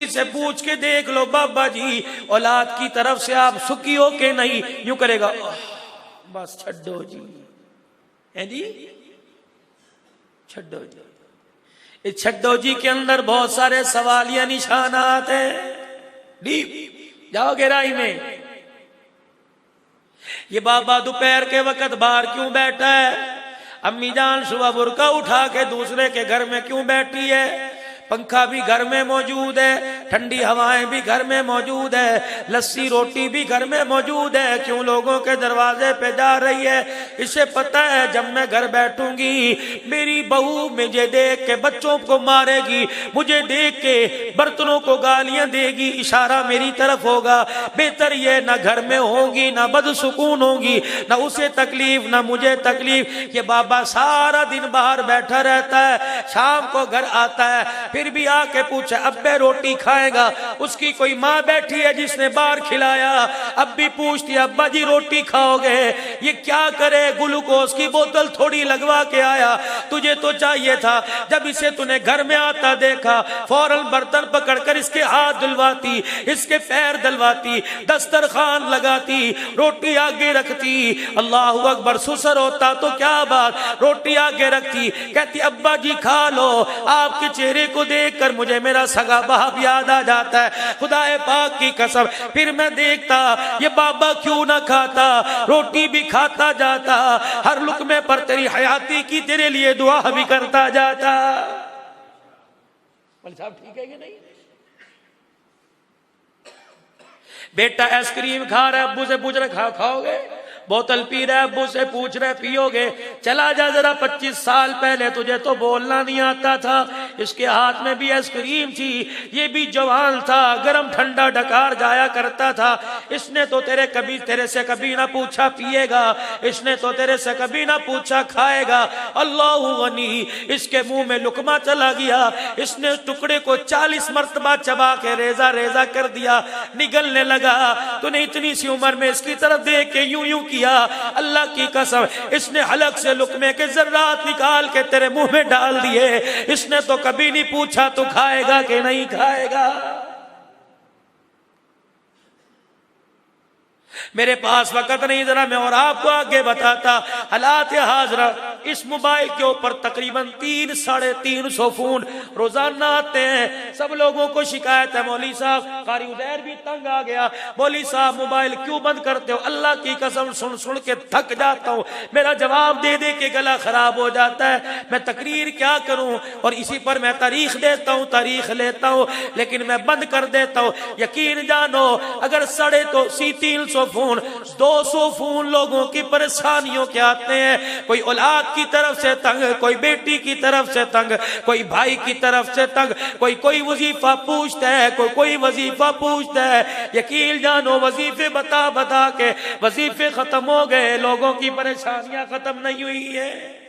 से पूछ के देख लो बाबा जी औलाद की तरफ से आप सुखी हो के नहीं, यूं करेगा बस छड्डो जी, है जी छड्डो जी। इस छड्डो जी के अंदर बहुत सारे सवालिया निशानात हैं। जाओ गहराई में। ये बाबा दोपहर के वक्त बाहर क्यों बैठा है? अम्मी जान सुबह बुर्का उठा के दूसरे के घर में क्यों बैठी है? पंखा भी घर में मौजूद है, ठंडी हवाएं भी घर में मौजूद है, लस्सी रोटी भी घर में मौजूद है, क्यों लोगों के दरवाजे पे जा रही है? इसे पता है जब मैं घर बैठूंगी मेरी बहू मुझे देख के बच्चों को मारेगी, मुझे देख के बर्तनों को गालियां देगी, इशारा मेरी तरफ होगा। बेहतर ये ना घर में होंगी, ना बदसुकून होंगी, ना उसे तकलीफ ना मुझे तकलीफ। ये बाबा सारा दिन बाहर बैठा रहता है, शाम को घर आता है, फिर भी आके पूछे अब्बे रोटी खाएगा? उसकी कोई माँ बैठी है जिसने बाहर खिलाया, अब भी पूछती है अब्बा जी रोटी खाओगे? ये क्या करे, ग्लूकोज की बोतल थोड़ी लगवा के आया, तुझे तो चाहिए था जब इसे तूने घर में आता देखा फौरन बर्तन पकड़कर इसके हाथ धुलवाती, इसके पैर धुलवाती, दस्तरखान लगाती, रोटी आगे रखती। अल्लाहू अकबर, सुसर होता तो क्या बात, रोटी आगे रखती, कहती अब्बा जी खा लो। आपके चेहरे को देखकर मुझे मेरा सगा बाप याद आ जाता है, खुदाए पाक की कसम। फिर मैं देखता ये बाबा क्यों ना खाता, रोटी भी खाता जाता, हर लुकमे पर तेरी हयाती की तेरे लिए दुआ भी करता जाता। साहब ठीक है कि नहीं? बेटा आइसक्रीम खा रहा है, अब्बू से पूछ रहा खाओगे? बोतल पी रहा है, अब्बू से पूछ रहे पियोगे? चला जा जरा 25 साल पहले, तुझे तो बोलना नहीं आता था। इसके हाथ में भी आइसक्रीम थी, ये भी जवान था, गरम ठंडा डकार जाया करता था। इसने तो तेरे से कभी ना पूछा पिएगा, इसने तो तेरे से कभी ना पूछा खाएगा। अल्लाहु गनी, इसके मुंह में लुकमा चला गया, इसने टुकड़े को 40 मरतबा चबा के रेजा रेजा कर दिया, निगलने लगा। तूने इतनी सी उम्र में इसकी तरफ देख के यूं यूं किया, अल्लाह की कसम इसने हलक से लुकमे के जर्रात निकाल के तेरे मुंह में डाल दिए। इसने तो कभी नहीं पूछा तू खाएगा कि नहीं खाएगा। मेरे पास वक्त नहीं, जरा मैं और आपको आगे बताता। हालात हाजरा, इस मोबाइल के ऊपर तकरीबन 300-350 फोन रोजाना आते हैं। सब लोगों को शिकायत है, मौली साहब, कारी उदैर भी तंग आ गया, मौली साहब मोबाइल क्यों बंद करते हो? अल्लाह की कसम सुन सुन के थक जाता हूँ, मेरा जवाब दे दे के गला खराब हो जाता है। मैं तकरीर क्या करूँ, और इसी पर मैं तारीख देता हूँ, तारीख लेता हूँ, लेकिन मैं बंद कर देता हूँ। यकीन जानो अगर 350 फोन 200 फोन लोगों की परेशानियों के आते हैं। कोई औलाद की तरफ से तंग, कोई बेटी की तरफ से तंग, कोई भाई की तरफ से तंग, कोई वजीफा पूछता है, कोई वजीफा पूछता है। यकीन जानो वजीफे बता बता के वजीफे खत्म हो गए, लोगों की परेशानियां खत्म नहीं हुई है।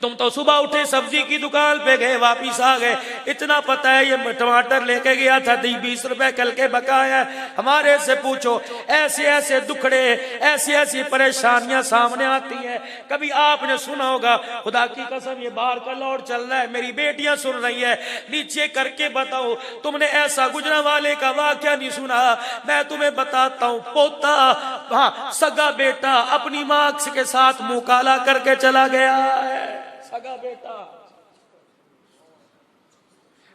तुम तो सुबह उठे सब्जी की दुकान पे गए, वापिस आ गए, इतना पता है ये टमाटर लेके गया था 20 रुपए कल के बकाया। हमारे से पूछो, ऐसे ऐसे दुखड़े, ऐसी ऐसी परेशानियां सामने आती हैं। कभी आपने सुना होगा, खुदा की कसम ये बाहर का लौट चल रहा है, मेरी बेटियां सुन रही है, नीचे करके बताओ तुमने ऐसा गुजरा वाले का वाकया नहीं सुना? मैं तुम्हें बताता हूँ, पोता, हाँ सगा बेटा अपनी माँ के साथ मुंह काला करके चला गया है। सगा बेटा,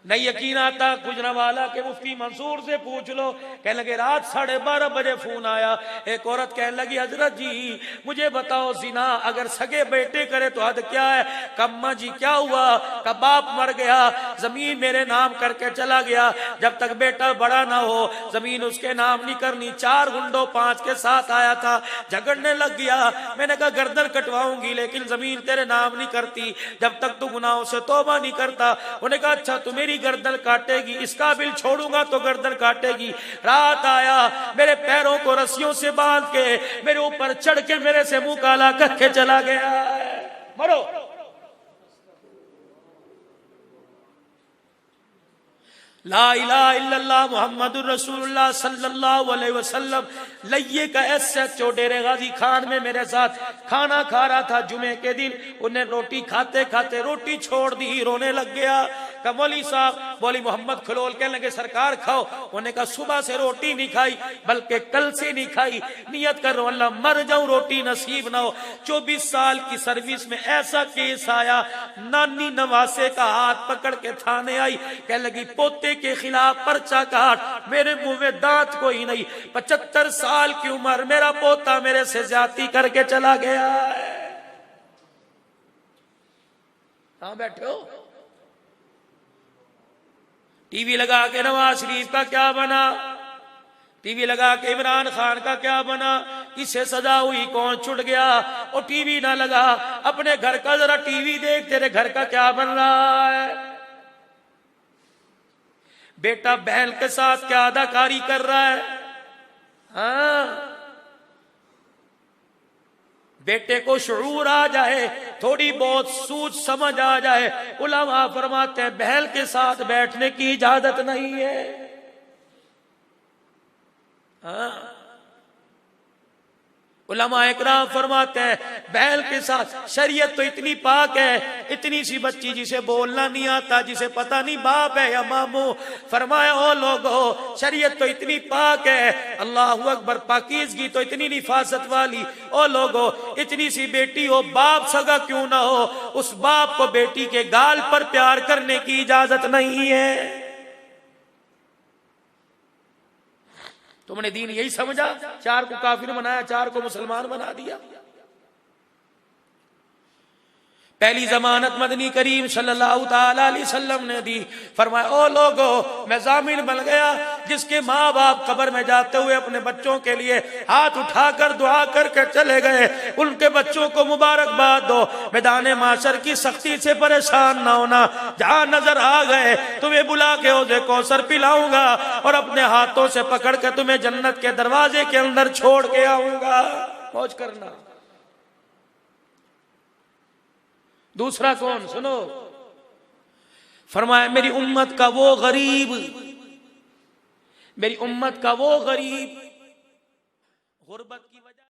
नहीं यकीन आता, गुजरांवाला के मुफ्ती मंसूर से पूछ लो। कहने लगे रात 12:30 बजे फोन आया, एक औरत कहने लगी हजरत जी मुझे बताओ जिना अगर सगे बेटे करे तो हद क्या है? कम्मा जी क्या हुआ? का बाप मर गया, जमीन मेरे नाम करके चला गया, जब तक बेटा बड़ा ना हो जमीन उसके नाम नहीं करनी। 4 गुंडों 5 के साथ आया था, झगड़ने लग गया। मैंने कहा गर्दन कटवाऊंगी लेकिन जमीन तेरे नाम नहीं करती जब तक तू गुनाहों से तौबा नहीं करता। उन्होंने कहा अच्छा तू मेरी गर्दन काटेगी, इसका बिल छोड़ूंगा तो गर्दन काटेगी। रात आया, मेरे पैरों को रस्सियों से बांध के मेरे ऊपर चढ़ के मेरे से मुंह काला करके चला गया। मरो। ला इलाहा इल्लल्लाह मुहम्मदुर रसूलुल्लाह सल्लल्लाहु अलैहि वसल्लम लइये का SHO डेरे गाजी खान में मेरे साथ खाना खा रहा था जुमे के दिन। उन्हें रोटी खाते खाते रोटी छोड़ दी, रोने लग गया। कहा मौली साहब, मौली मोहम्मद खलोल कहने लगे सरकार खाओ। उन्होंने कहा सुबह से रोटी नहीं खाई, बल्कि कल से नहीं खाई, नियत करो अल्लाह मर जाऊं रोटी नसीब ना हो। 24 साल की सर्विस में ऐसा केस आया, नानी नवासे का हाथ पकड़ के थाने आई, कह लगी पोते के खिलाफ पर्चा काट, मेरे मुंह में दांत कोई नहीं, 75 साल की उम्र, मेरा पोता मेरे से ज्यादती करके चला गया है। कहां बैठे हो? टीवी लगा के नवाज शरीफ का क्या बना, टीवी लगा के इमरान खान का क्या बना, किससे सजा हुई, कौन छुट गया? और टीवी ना लगा, अपने घर का जरा टीवी देख, तेरे घर का क्या बन रहा है। बेटा बहन के साथ क्या अदाकारी कर रहा है। हाँ, बेटे को शऊर आ जाए, थोड़ी बहुत सूझ समझ आ जाए, उलमा फरमाते हैं बहन के साथ बैठने की इजाजत नहीं है। हाँ, उलमा इकराम फरमाते हैं बैल के साथ, शरीयत तो इतनी पाक है, इतनी सी बच्ची जिसे बोलना नहीं आता, जिसे पता नहीं बाप है या मामू, फरमाया ओ लोगो शरीयत तो इतनी पाक है, अल्लाहु अकबर, पाकीज़गी तो इतनी निफासत वाली, ओ लोगो इतनी सी बेटी हो, बाप सगा क्यों ना हो, उस बाप को बेटी के गाल पर प्यार करने की इजाजत नहीं है। तुमने दीन यही समझा, 4 को काफिर बनाया, 4 को मुसलमान बना दिया। पहली जमानत मदनी करीम सल्लल्लाहु ताला अलैहि वसल्लम ने दी, फरमाया ओ लोगो मैं जामिन बन गया जिसके माँ बाप कब्र में जाते हुए अपने बच्चों के लिए हाथ उठाकर दुआ करके चले गए, उनके बच्चों को मुबारकबाद दो। मैदान माशर की सख्ती से परेशान ना होना, जहां नजर आ गए तुम्हें बुला के हौज़े कौसर पिलाऊंगा और अपने हाथों से पकड़ के तुम्हें जन्नत के दरवाजे के अंदर छोड़ के आऊंगा, मौज करना। दूसरा कौन, सुनो, फरमाया मेरी उम्मत का वो गरीब, मेरी उम्मत का वो गरीब गुर्बत की वजह